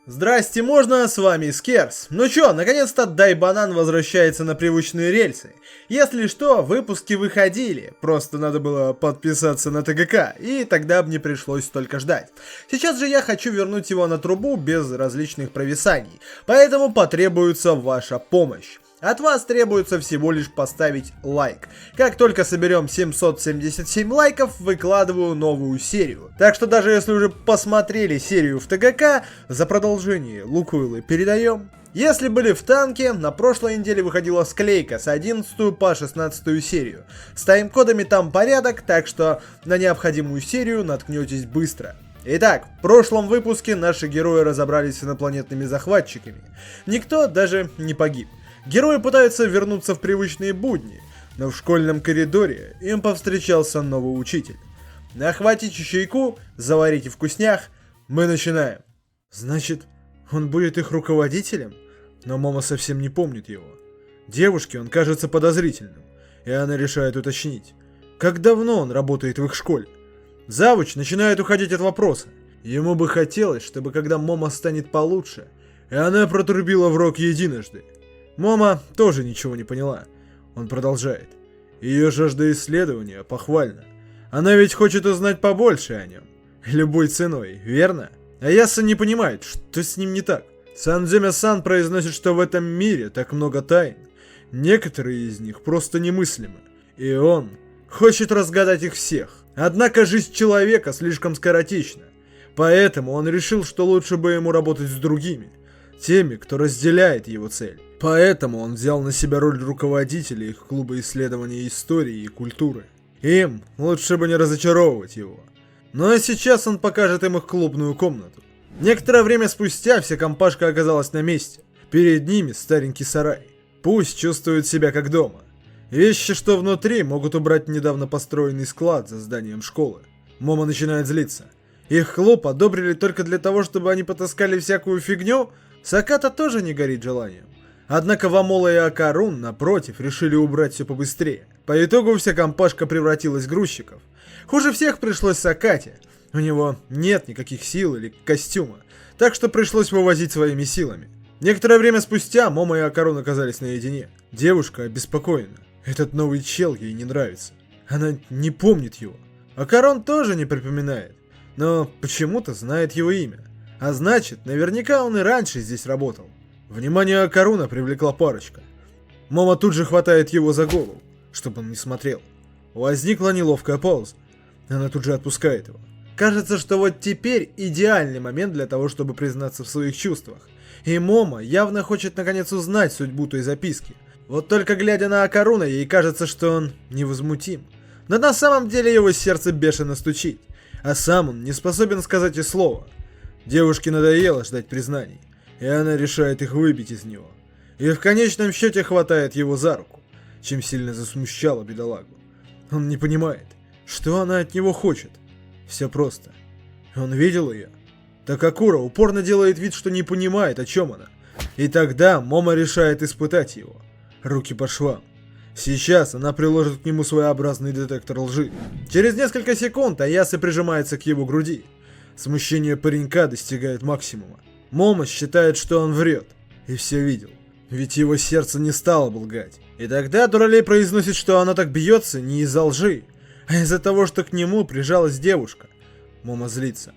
Здрасте, можно? С вами Скерс. Ну чё, наконец-то Дай Банан возвращается на привычные рельсы. Если что, выпуски выходили, просто надо было подписаться на ТГК, и тогда бы не пришлось столько ждать. Сейчас же я хочу вернуть его на трубу без различных провисаний, поэтому потребуется ваша помощь. От вас требуется всего лишь поставить лайк. Как только соберем 777 лайков, выкладываю новую серию. Так что даже если уже посмотрели серию в ТГК, за продолжение Лукойлы передаем. Если были в танке, на прошлой неделе выходила склейка с 11 по 16 серию. С тайм-кодами там порядок, так что на необходимую серию наткнетесь быстро. Итак, в прошлом выпуске наши герои разобрались с инопланетными захватчиками. Никто даже не погиб. Герои пытаются вернуться в привычные будни, но в школьном коридоре им повстречался новый учитель. Нахватите чайку, заварите вкуснях, мы начинаем. Значит, он будет их руководителем? Но мама совсем не помнит его. Девушке он кажется подозрительным, и она решает уточнить, как давно он работает в их школе. Завуч начинает уходить от вопроса. Ему бы хотелось, чтобы когда Момо станет получше, и она протрубила в рог единожды. Момо тоже ничего не поняла. Он продолжает. Ее жажда исследования похвальна. Она ведь хочет узнать побольше о нем. Любой ценой, верно? А Яса не понимает, что с ним не так. Сандзюми-сан произносит, что в этом мире так много тайн. Некоторые из них просто немыслимы. И он хочет разгадать их всех. Однако жизнь человека слишком скоротечна. Поэтому он решил, что лучше бы ему работать с другими. Теми, кто разделяет его цель. Поэтому он взял на себя роль руководителя их клуба исследования истории и культуры. Им лучше бы не разочаровывать его. Но сейчас он покажет им их клубную комнату. Некоторое время спустя вся компашка оказалась на месте. Перед ними старенький сарай. Пусть чувствуют себя как дома. Вещи, что внутри, могут убрать недавно построенный склад за зданием школы. Момо начинает злиться. Их клуб одобрили только для того, чтобы они потаскали всякую фигню? Саката тоже не горит желанием. Однако Вамола и Акарун, напротив, решили убрать все побыстрее. По итогу вся компашка превратилась в грузчиков. Хуже всех пришлось Сакате. У него нет никаких сил или костюма, так что пришлось вывозить своими силами. Некоторое время спустя Момо и Акарун оказались наедине. Девушка обеспокоена. Этот новый чел ей не нравится. Она не помнит его. Акарун тоже не припоминает, но почему-то знает его имя. А значит, наверняка он и раньше здесь работал. Внимание Акаруна привлекла парочка. Момо тут же хватает его за голову, чтобы он не смотрел. Возникла неловкая пауза. Она тут же отпускает его. Кажется, что вот теперь идеальный момент для того, чтобы признаться в своих чувствах. И Момо явно хочет наконец узнать судьбу той записки. Вот только глядя на Акаруна, ей кажется, что он невозмутим. Но на самом деле его сердце бешено стучит. А сам он не способен сказать и слова. Девушке надоело ждать признаний. И она решает их выбить из него. И в конечном счете хватает его за руку, чем сильно засмущало бедолагу. Он не понимает, что она от него хочет. Все просто. Он видел ее. Такакура упорно делает вид, что не понимает, о чем она. И тогда Момо решает испытать его. Руки по швам. Сейчас она приложит к нему своеобразный детектор лжи. Через несколько секунд Аяса прижимается к его груди. Смущение паренька достигает максимума. Момо считает, что он врет. И все видел. Ведь его сердце не стало бы лгать. И тогда Дуралей произносит, что она так бьется не из-за лжи, а из-за того, что к нему прижалась девушка. Момо злится.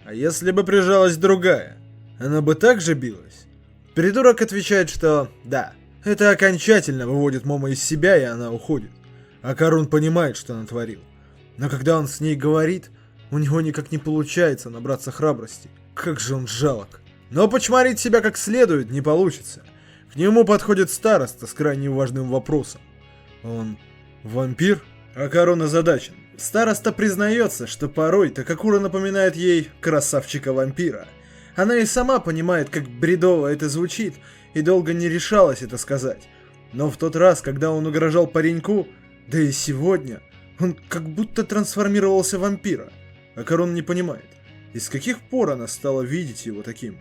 А если бы прижалась другая, она бы так же билась? Придурок отвечает, что да. Это окончательно выводит Момо из себя, и она уходит. А Карун понимает, что натворил. Но когда он с ней говорит, у него никак не получается набраться храбрости. Как же он жалок. Но почморить себя как следует не получится. К нему подходит староста с крайне важным вопросом. Он вампир? А Карун озадачен. Староста признается, что порой Такакура напоминает ей красавчика-вампира. Она и сама понимает, как бредово это звучит, и долго не решалась это сказать. Но в тот раз, когда он угрожал пареньку, да и сегодня, он как будто трансформировался в вампира. А Карун не понимает, из каких пор она стала видеть его таким.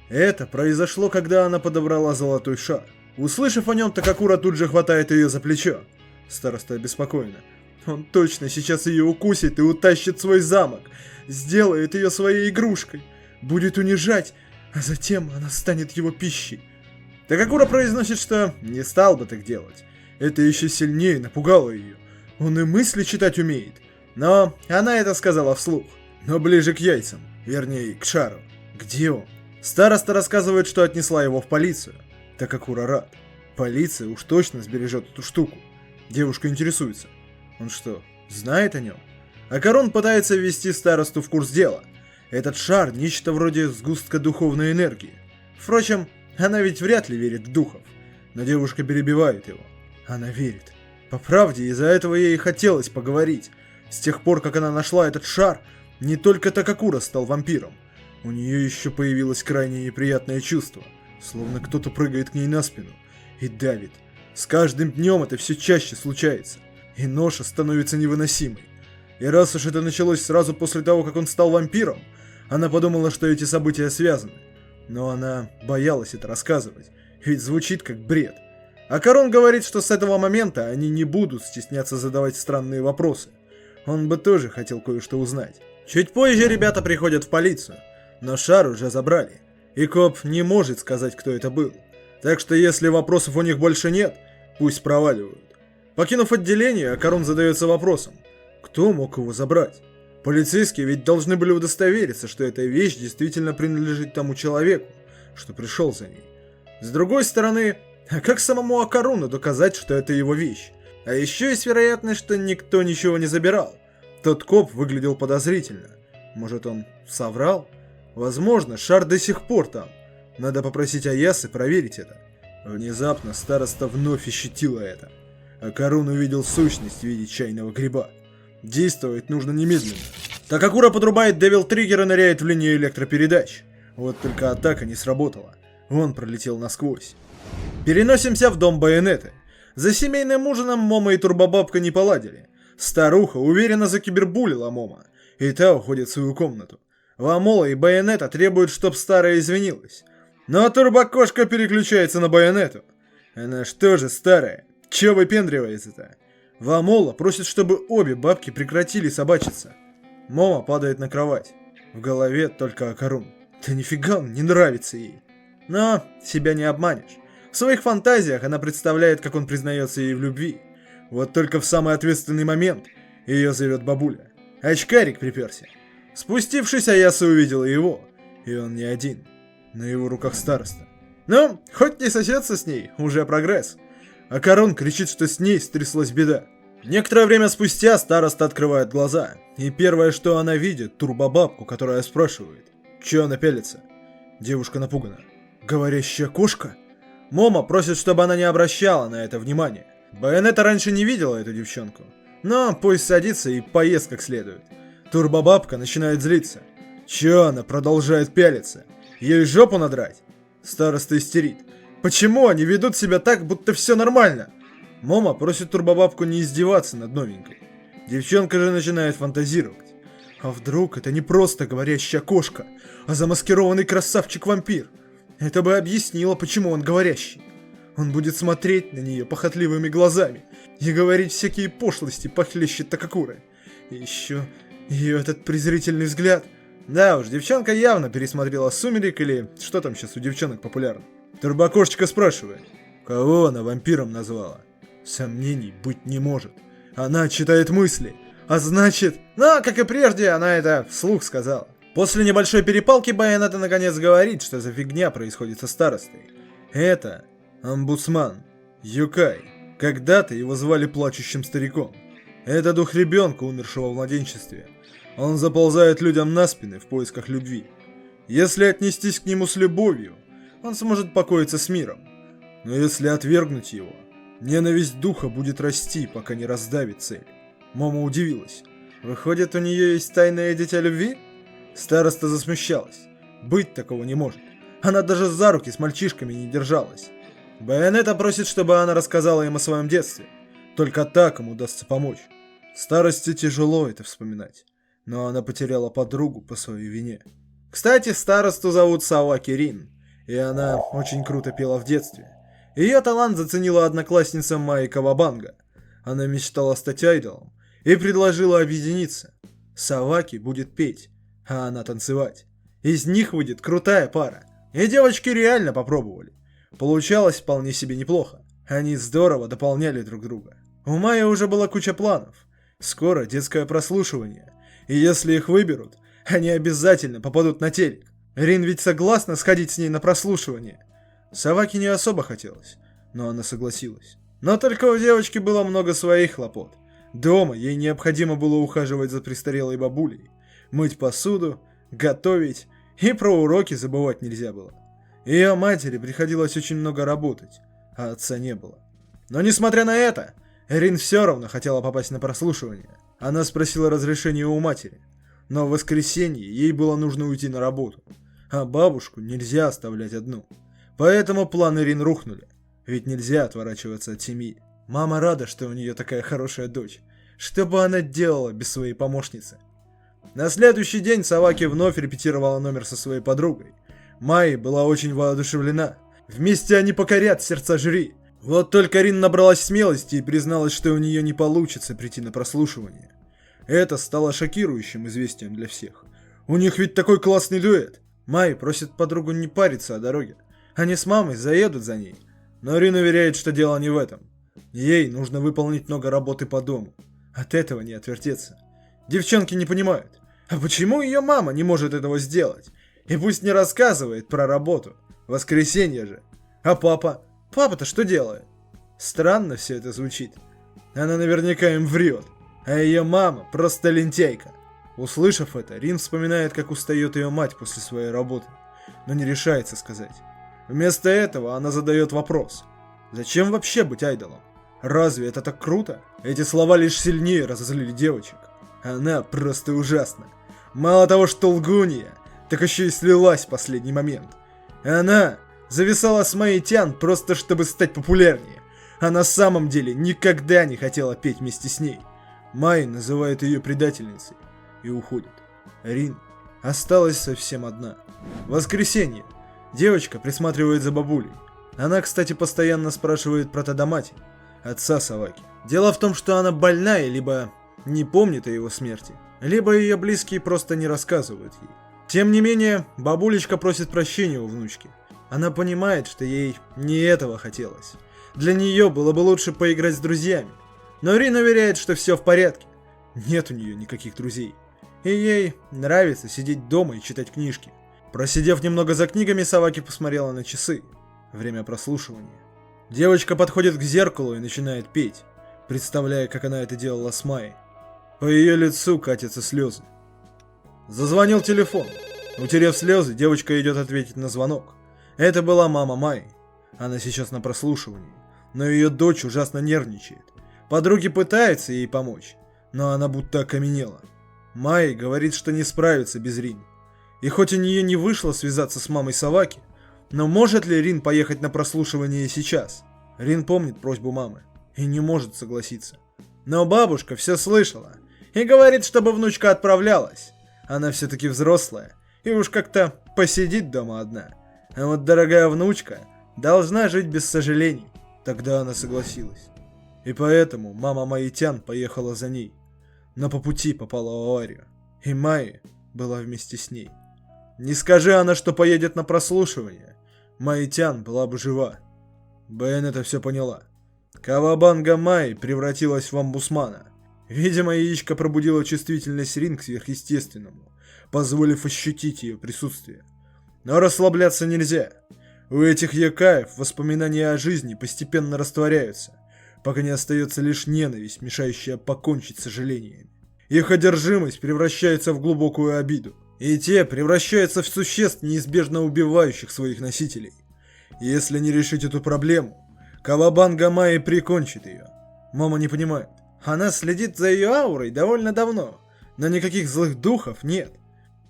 Это произошло, когда она подобрала золотой шар. Услышав о нем, Такакура тут же хватает ее за плечо. Староста обеспокоена. Он точно сейчас ее укусит и утащит в свой замок. Сделает ее своей игрушкой. Будет унижать а затем она станет его пищей. Такакура произносит, что не стал бы так делать. Это еще сильнее напугало ее. Он и мысли читать умеет. Но она это сказала вслух. Но ближе к яйцам, вернее, к шару. Где он? Староста рассказывает, что отнесла его в полицию. Такакура рад. Полиция уж точно сбережет эту штуку. Девушка интересуется. Он что, знает о нем? Акарон пытается ввести старосту в курс дела. Этот шар – нечто вроде сгустка духовной энергии. Впрочем, она ведь вряд ли верит в духов. Но девушка перебивает его. Она верит. По правде, из-за этого ей и хотелось поговорить. С тех пор, как она нашла этот шар, не только Такакура стал вампиром. У нее еще появилось крайне неприятное чувство. Словно кто-то прыгает к ней на спину и давит. С каждым днем это все чаще случается. И ноша становится невыносимой. И раз уж это началось сразу после того, как он стал вампиром, она подумала, что эти события связаны. Но она боялась это рассказывать, ведь звучит как бред. Акарон говорит, что с этого момента они не будут стесняться задавать странные вопросы. Он бы тоже хотел кое-что узнать. Чуть позже ребята приходят в полицию, но шар уже забрали. И коп не может сказать, кто это был. Так что если вопросов у них больше нет, пусть проваливают. Покинув отделение, Акарон задается вопросом, кто мог его забрать? Полицейские ведь должны были удостовериться, что эта вещь действительно принадлежит тому человеку, что пришел за ней. С другой стороны, а как самому Акарону доказать, что это его вещь? А еще есть вероятность, что никто ничего не забирал. Тот коп выглядел подозрительно. Может, он соврал? Возможно, шар до сих пор там. Надо попросить Аясы проверить это. Внезапно староста вновь ощутила это. Акарон увидел сущность в виде чайного гриба. Действовать нужно немедленно. Такакура подрубает Девил Триггер и ныряет в линию электропередач. Вот только атака не сработала. Он пролетел насквозь. Переносимся в дом Байонеты. За семейным ужином Момо и Турбобабка не поладили. Старуха уверенно закибербулила Момо, и та уходит в свою комнату. Вамола и Байонета требуют, чтоб старая извинилась. Но Турбокошка переключается на Байонету. Она что же старая? Чё выпендривается-то? Вамола просит, чтобы обе бабки прекратили собачиться. Момо падает на кровать. В голове только Акарун. Да нифига он не нравится ей. Но себя не обманешь. В своих фантазиях она представляет, как он признается ей в любви. Вот только в самый ответственный момент ее зовет бабуля. Очкарик приперся. Спустившись, Аяса увидела его. И он не один. На его руках староста. Ну, хоть не сосется с ней, уже прогресс. Акарон кричит, что с ней стряслась беда. Некоторое время спустя староста открывает глаза. И первое, что она видит, турбобабку, которая спрашивает. Чё она пялится? Девушка напугана. Говорящая кошка? Момо просит, чтобы она не обращала на это внимания. Байонета раньше не видела эту девчонку. Но пусть садится и поест как следует. Турбобабка начинает злиться. Чё она продолжает пялиться? Ей жопу надрать? Староста истерит. Почему они ведут себя так, будто все нормально? Момо просит Турбобабку не издеваться над новенькой. Девчонка же начинает фантазировать. А вдруг это не просто говорящая кошка, а замаскированный красавчик-вампир? Это бы объяснило, почему он говорящий. Он будет смотреть на нее похотливыми глазами и говорить всякие пошлости похлеще Такакуры. И еще ее этот презрительный взгляд. Да уж, девчонка явно пересмотрела «Сумерек» или что там сейчас у девчонок популярно. Турбокошечка спрашивает, кого она вампиром назвала? Сомнений быть не может. Она читает мысли. А значит... Ну, как и прежде, она это вслух сказала. После небольшой перепалки Байонета наконец говорит, что за фигня происходит со старостой. Это омбудсман. Юкай. Когда-то его звали плачущим стариком. Это дух ребенка, умершего в младенчестве. Он заползает людям на спины в поисках любви. Если отнестись к нему с любовью, он сможет покоиться с миром. Но если отвергнуть его, ненависть духа будет расти, пока не раздавит цель. Момо удивилась. Выходит, у нее есть тайное дитя любви? Староста засмущалась. Быть такого не может. Она даже за руки с мальчишками не держалась. Байонета просит, чтобы она рассказала им о своем детстве. Только так им удастся помочь. В старости тяжело это вспоминать. Но она потеряла подругу по своей вине. Кстати, старосту зовут Саваки Рин. И она очень круто пела в детстве. Ее талант заценила одноклассница Майи Кавабанга. Она мечтала стать айдолом и предложила объединиться. Саваки будет петь, а она танцевать. Из них выйдет крутая пара. И девочки реально попробовали. Получалось вполне себе неплохо. Они здорово дополняли друг друга. У Майи уже была куча планов. Скоро детское прослушивание. И если их выберут, они обязательно попадут на телек. Рин ведь согласна сходить с ней на прослушивание. Саваки не особо хотелось, но она согласилась. Но только у девочки было много своих хлопот. Дома ей необходимо было ухаживать за престарелой бабулей, мыть посуду, готовить, и про уроки забывать нельзя было. Ее матери приходилось очень много работать, а отца не было. Но несмотря на это, Рин все равно хотела попасть на прослушивание. Она спросила разрешения у матери, но в воскресенье ей было нужно уйти на работу, а бабушку нельзя оставлять одну. Поэтому планы Рин рухнули, ведь нельзя отворачиваться от семьи. Мама рада, что у нее такая хорошая дочь. Что бы она делала без своей помощницы? На следующий день Саваки вновь репетировала номер со своей подругой. Майи была очень воодушевлена. Вместе они покорят сердца жюри. Вот только Рин набралась смелости и призналась, что у нее не получится прийти на прослушивание. Это стало шокирующим известием для всех. У них ведь такой классный дуэт. Майи просит подругу не париться о дороге. Они с мамой заедут за ней. Но Рин уверяет, что дело не в этом. Ей нужно выполнить много работы по дому. От этого не отвертеться. Девчонки не понимают, а почему ее мама не может этого сделать? И пусть не рассказывает про работу. Воскресенье же. А папа? Папа-то что делает? Странно все это звучит. Она наверняка им врет. А ее мама просто лентяйка. Услышав это, Рин вспоминает, как устает ее мать после своей работы, но не решается сказать. Вместо этого она задает вопрос. Зачем вообще быть айдолом? Разве это так круто? Эти слова лишь сильнее разозлили девочек. Она просто ужасна. Мало того, что лгунья, так еще и слилась в последний момент. Она зависала с Майей Тян просто чтобы стать популярнее. А на самом деле никогда не хотела петь вместе с ней. Майя называет ее предательницей и уходит. Рин осталась совсем одна. Воскресенье. Девочка присматривает за бабулей. Она, кстати, постоянно спрашивает про Тадамати, отца Саваки. Дело в том, что она больная, либо не помнит о его смерти, либо ее близкие просто не рассказывают ей. Тем не менее, бабулечка просит прощения у внучки. Она понимает, что ей не этого хотелось. Для нее было бы лучше поиграть с друзьями. Но Рин уверяет, что все в порядке. Нет у нее никаких друзей. И ей нравится сидеть дома и читать книжки. Просидев немного за книгами, Саваки посмотрела на часы. Время прослушивания. Девочка подходит к зеркалу и начинает петь, представляя, как она это делала с Майей. По ее лицу катятся слезы. Зазвонил телефон. Утерев слезы, девочка идет ответить на звонок. Это была мама Майи. Она сейчас на прослушивании, но ее дочь ужасно нервничает. Подруги пытаются ей помочь, но она будто окаменела. Майи говорит, что не справится без Рин. И хоть у нее не вышло связаться с мамой Саваки, но может ли Рин поехать на прослушивание сейчас? Рин помнит просьбу мамы и не может согласиться. Но бабушка все слышала и говорит, чтобы внучка отправлялась. Она все-таки взрослая и уж как-то посидит дома одна. А вот дорогая внучка должна жить без сожалений. Тогда она согласилась. И поэтому мама Майи Тян поехала за ней. Но по пути попала в аварию. И Майи была вместе с ней. Не скажи она, что поедет на прослушивание, Майи Тян была бы жива. Бен это все поняла. Кавабанга Майи превратилась в омбудсмана. Видимо, яичко пробудило чувствительность Рин к сверхъестественному, позволив ощутить ее присутствие. Но расслабляться нельзя. У этих якаев воспоминания о жизни постепенно растворяются, пока не остается лишь ненависть, мешающая покончить с сожалениями. Их одержимость превращается в глубокую обиду. И те превращаются в существ, неизбежно убивающих своих носителей. Если не решить эту проблему, Кавабанга Майи прикончит ее. Мама не понимает. Она следит за ее аурой довольно давно, но никаких злых духов нет.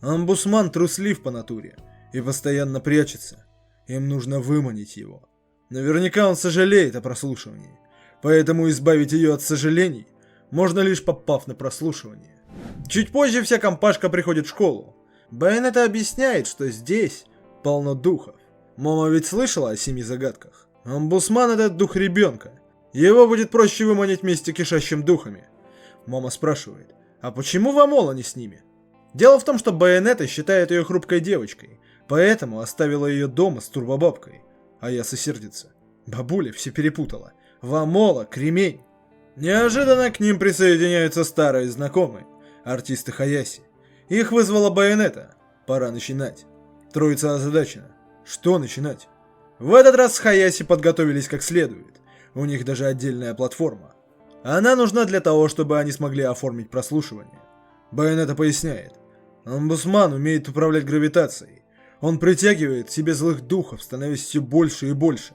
Омбудсман труслив по натуре и постоянно прячется. Им нужно выманить его. Наверняка он сожалеет о прослушивании, поэтому избавить ее от сожалений можно лишь попав на прослушивание. Чуть позже вся компашка приходит в школу. Бен это объясняет, что здесь полно духов. Мама ведь слышала о 7 загадках. Омбудсман — это дух ребенка. Его будет проще выманить вместе кишащим духами. Мама спрашивает, а почему Вамола не с ними? Дело в том, что Байонетта считает ее хрупкой девочкой, Поэтому оставила ее дома с турбобабкой. Аяса сердится. Бабуля все перепутала. Вамола, кремень. Неожиданно к ним присоединяются старые знакомые, артисты Хаяси. Их вызвала Байонета. Пора начинать. Троица озадачена. Что начинать? В этот раз с Хаяси подготовились как следует. У них даже отдельная платформа. Она нужна для того, чтобы они смогли оформить прослушивание. Байонета поясняет. Омбудсман умеет управлять гравитацией. Он притягивает к себе злых духов, становясь все больше и больше.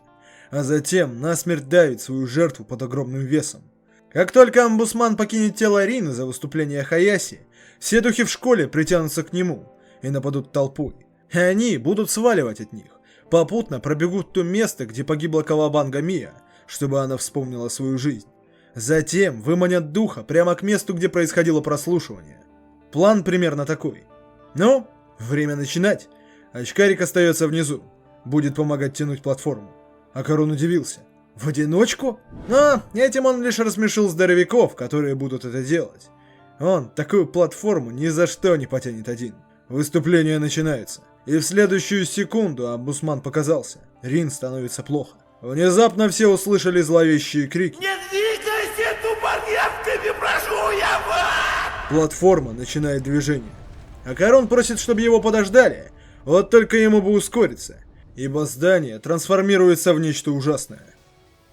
А затем насмерть давит свою жертву под огромным весом. Как только омбудсман покинет тело Рины за выступление Хаяси, все духи в школе притянутся к нему и нападут толпой. И они будут сваливать от них. Попутно пробегут то место, где погибла Кавабанга Мия, чтобы она вспомнила свою жизнь. Затем выманят духа прямо к месту, где происходило прослушивание. План примерно такой. Ну, время начинать. Очкарик остается внизу. Будет помогать тянуть платформу. Акарун удивился. В одиночку? Но этим он лишь рассмешил здоровяков, которые будут это делать. Он такую платформу ни за что не потянет один. Выступление начинается. И в следующую секунду омбудсман показался. Рин становится плохо. Внезапно все услышали зловещие крики. Не двигайся тупоребками, прошу я вас! Платформа начинает движение. Акарун просит, чтобы его подождали. Вот только ему бы ускориться. Ибо здание трансформируется в нечто ужасное.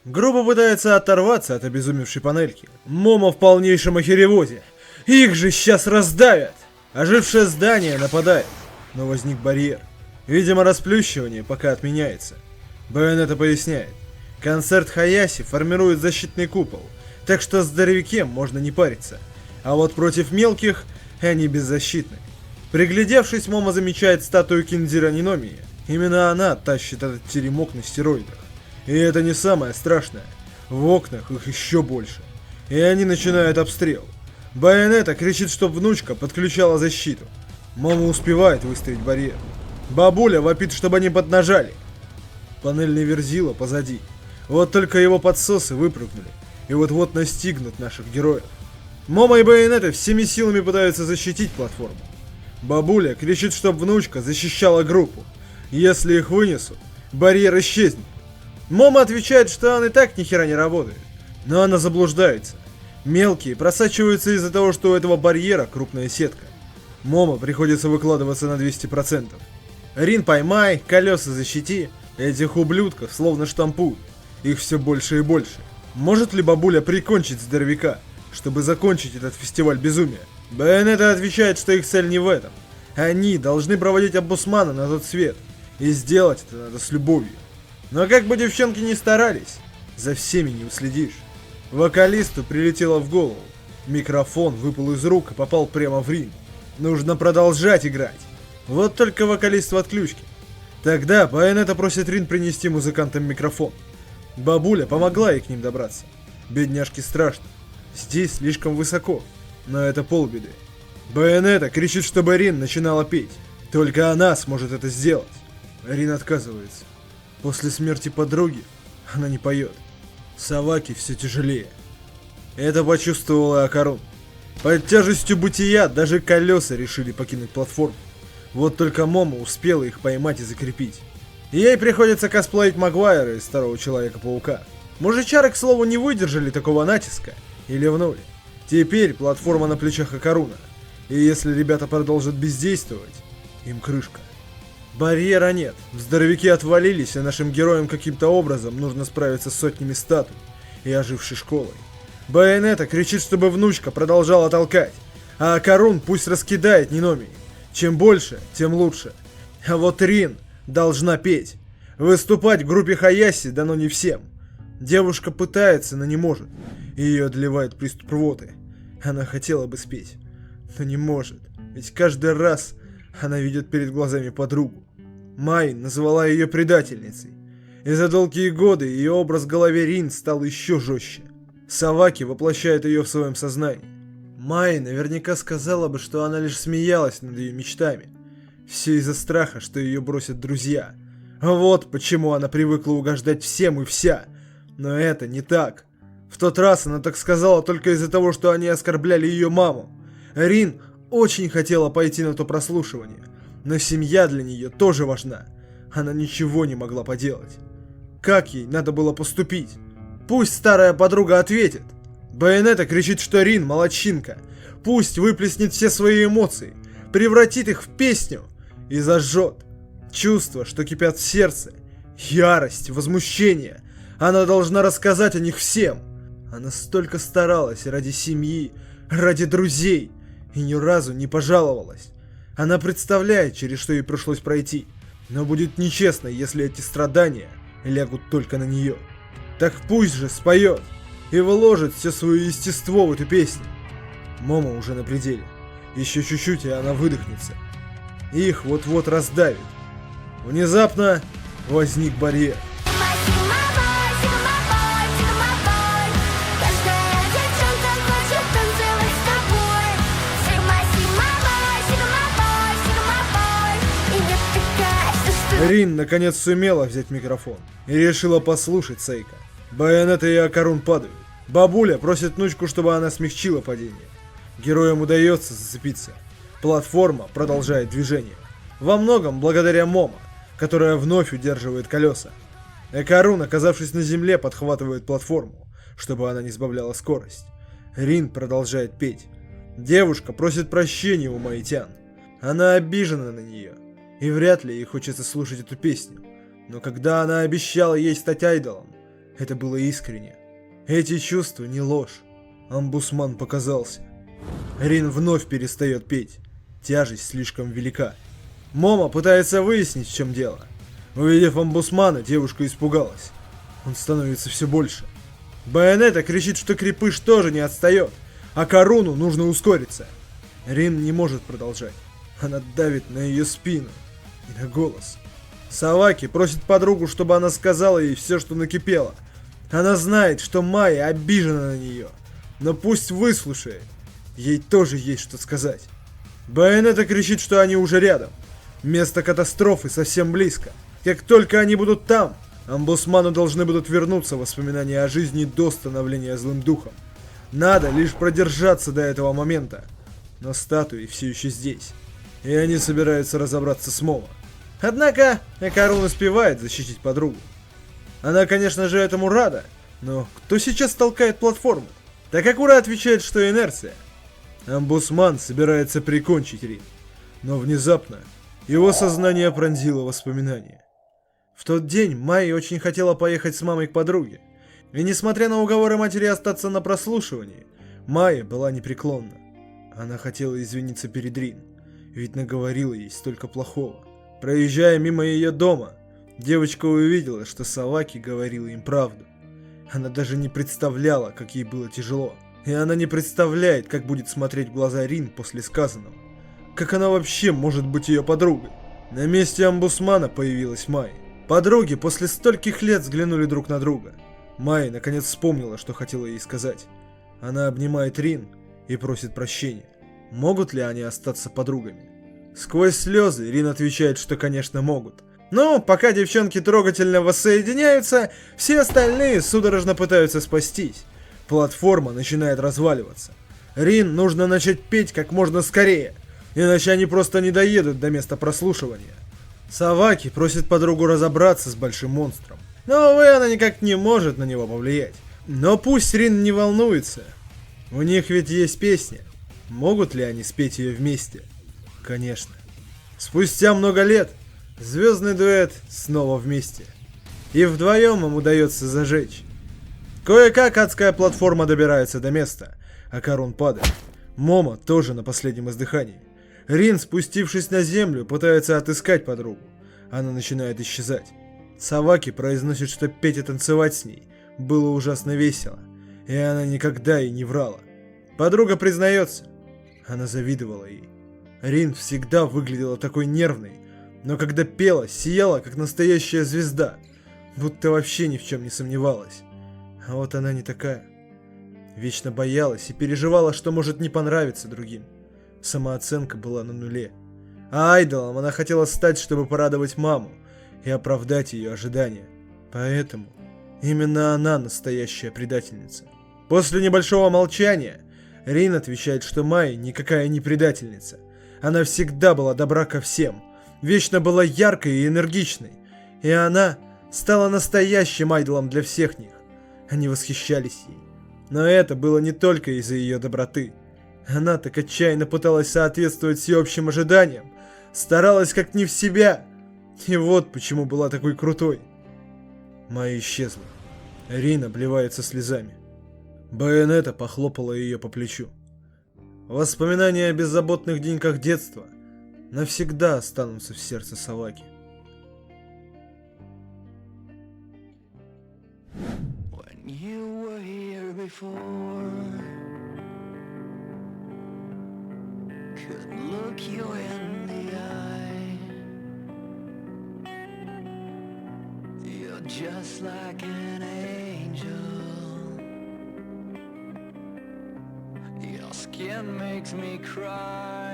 Группа пытается оторваться от обезумевшей панельки. Момо в полнейшем охеревозе. Их же сейчас раздавят! Ожившее здание нападает. Но возник барьер. Видимо, расплющивание пока отменяется. Байонета поясняет. Концерт Хаяси формирует защитный купол, так что с здоровяком можно не париться. А вот против мелких они беззащитны. Приглядевшись, Момо замечает статую Кинзира Ниномии. Именно она тащит этот теремок на стероидах. И это не самое страшное. В окнах их еще больше. И они начинают обстрел. Байонета кричит, чтоб внучка подключала защиту. Момо успевает выставить барьер. Бабуля вопит, чтобы они поднажали. Панельный Верзила позади. Вот только его подсосы выпрыгнули. И вот-вот настигнут наших героев. Момо и Байонета всеми силами пытаются защитить платформу. Бабуля кричит, чтоб внучка защищала группу. Если их вынесут, барьер исчезнет. Момо отвечает, что он и так ни хера не работает. Но она заблуждается. Мелкие просачиваются из-за того, что у этого барьера крупная сетка. Момо приходится выкладываться на 200%. Рин поймай, колеса защити. Этих ублюдков словно штампуют. Их все больше и больше. Может ли бабуля прикончить здоровяка, чтобы закончить этот фестиваль безумия? Байонета отвечает, что их цель не в этом. Они должны проводить омбудсмана на тот свет. И сделать это надо с любовью. Но как бы девчонки ни старались, за всеми не уследишь. Вокалисту прилетело в голову. Микрофон выпал из рук и попал прямо в ринг. Нужно продолжать играть. Вот только вокалист в отключке. Тогда Байонета просит Рин принести музыкантам микрофон. Бабуля помогла ей к ним добраться. Бедняжке страшно. Здесь слишком высоко. Но это полбеды. Байонета кричит, чтобы Рин начинала петь. Только она сможет это сделать. Рин отказывается. После смерти подруги она не поет. Саваки все тяжелее. Это почувствовала Акарун. Под тяжестью бытия даже колеса решили покинуть платформу. Вот только Момо успела их поймать и закрепить. Ей приходится косплеить Магуайра из Второго Человека-паука. Мужичары, к слову, не выдержали такого натиска и ливнули. Теперь платформа на плечах Акаруна. И если ребята продолжат бездействовать, им крышка. Барьера нет, здоровяки отвалились, и нашим героям каким-то образом нужно справиться с сотнями статуй и ожившей школой. Байонета кричит, чтобы внучка продолжала толкать, а Акарун пусть раскидает Ниномии. Чем больше, тем лучше. А вот Рин должна петь. Выступать в группе Хаяси дано не всем. Девушка пытается, но не может. Ее одолевает приступ рвоты. Она хотела бы спеть, но не может. Ведь каждый раз она видит перед глазами подругу. Май назвала ее предательницей. И за долгие годы ее образ в голове Рин стал еще жестче. Саваки воплощает ее в своем сознании. Май наверняка сказала бы, что она лишь смеялась над ее мечтами. Все из-за страха, что ее бросят друзья. Вот почему она привыкла угождать всем и вся. Но это не так. В тот раз она так сказала только из-за того, что они оскорбляли ее маму. Рин очень хотела пойти на то прослушивание. Но семья для нее тоже важна. Она ничего не могла поделать. Как ей надо было поступить? Пусть старая подруга ответит. Байонета кричит, что Рин молодчинка. Пусть выплеснет все свои эмоции, превратит их в песню и зажжет. Чувства, что кипят в сердце, ярость, возмущение. Она должна рассказать о них всем. Она столько старалась ради семьи, ради друзей, и ни разу не пожаловалась. Она представляет, через что ей пришлось пройти, но будет нечестно, если эти страдания лягут только на нее. Так пусть же споет и вложит все свое естество в эту песню. Момо уже на пределе. Еще чуть-чуть, и она выдохнется. Их вот-вот раздавит. Внезапно возник барьер. Рин наконец сумела взять микрофон и решила послушать Сейка. Байонета и Акарун падают. Бабуля просит внучку, чтобы она смягчила падение. Героям удается зацепиться. Платформа продолжает движение. Во многом благодаря Момо, которая вновь удерживает колеса. Акарун, оказавшись на земле, подхватывает платформу, чтобы она не сбавляла скорость. Рин продолжает петь. Девушка просит прощения у Маитян. Она обижена на нее, и вряд ли ей хочется слушать эту песню. Но когда она обещала ей стать айдолом, это было искренне. Эти чувства не ложь. Омбудсман показался. Рин вновь перестает петь. Тяжесть слишком велика. Момо пытается выяснить, в чем дело. Увидев омбудсмана, девушка испугалась. Он становится все больше. Байонета кричит, что крепыш тоже не отстает, а Каруну нужно ускориться. Рин не может продолжать. Она давит на ее спину и на голос. Саваки просит подругу, чтобы она сказала ей все, что накипело. Она знает, что Майя обижена на нее, но пусть выслушает. Ей тоже есть что сказать. Байонета кричит, что они уже рядом. Место катастрофы совсем близко. Как только они будут там, омбудсману должны будут вернуться воспоминания о жизни до становления злым духом. Надо лишь продержаться до этого момента. Но статуи все еще здесь, и они собираются разобраться с Момо. Однако Акарун успевает защитить подругу. Она, конечно же, этому рада, но кто сейчас толкает платформу? Такакура отвечает, что инерция. Омбудсман собирается прикончить Рин, но внезапно его сознание пронзило воспоминание. В тот день Майя очень хотела поехать с мамой к подруге, и несмотря на уговоры матери остаться на прослушивании, Майя была непреклонна. Она хотела извиниться перед Рин, ведь наговорила ей столько плохого. Проезжая мимо ее дома, девочка увидела, что Саваки говорила им правду. Она даже не представляла, как ей было тяжело. И она не представляет, как будет смотреть в глаза Рин после сказанного. Как она вообще может быть ее подругой? На месте омбудсмана появилась Майя. Подруги после стольких лет взглянули друг на друга. Майя наконец вспомнила, что хотела ей сказать. Она обнимает Рин и просит прощения. Могут ли они остаться подругами? Сквозь слезы Рин отвечает, что конечно могут. Но пока девчонки трогательно воссоединяются, все остальные судорожно пытаются спастись. Платформа начинает разваливаться. Рин нужно начать петь как можно скорее, иначе они просто не доедут до места прослушивания. Саваки просит подругу разобраться с большим монстром, но, увы, она никак не может на него повлиять. Но пусть Рин не волнуется. У них ведь есть песня. Могут ли они спеть ее вместе? Конечно. Спустя много лет звездный дуэт снова вместе. И вдвоем им удается зажечь. Кое-как адская платформа добирается до места, а Карун падает. Момо тоже на последнем издыхании. Рин, спустившись на землю, пытается отыскать подругу. Она начинает исчезать. Саваки произносит, что петь и танцевать с ней было ужасно весело, и она никогда ей не врала. Подруга признается, она завидовала ей. Рин всегда выглядела такой нервной, но когда пела, сияла как настоящая звезда, будто вообще ни в чем не сомневалась. А вот она не такая. Вечно боялась и переживала, что может не понравиться другим. Самооценка была на нуле. А айдолом она хотела стать, чтобы порадовать маму и оправдать ее ожидания. Поэтому именно она настоящая предательница. После небольшого молчания Рин отвечает, что Майя никакая не предательница. Она всегда была добра ко всем, вечно была яркой и энергичной, и она стала настоящим айдолом для всех них. Они восхищались ей. Но это было не только из-за ее доброты. Она так отчаянно пыталась соответствовать всеобщим ожиданиям, старалась как не в себя. И вот почему была такой крутой. Майя исчезла. Рин обливается слезами. Байонета похлопала ее по плечу. Воспоминания о беззаботных деньках детства навсегда останутся в сердце Саваки. When you were here before, could look you in the eye. You're just like an angel. Your skin makes me cry.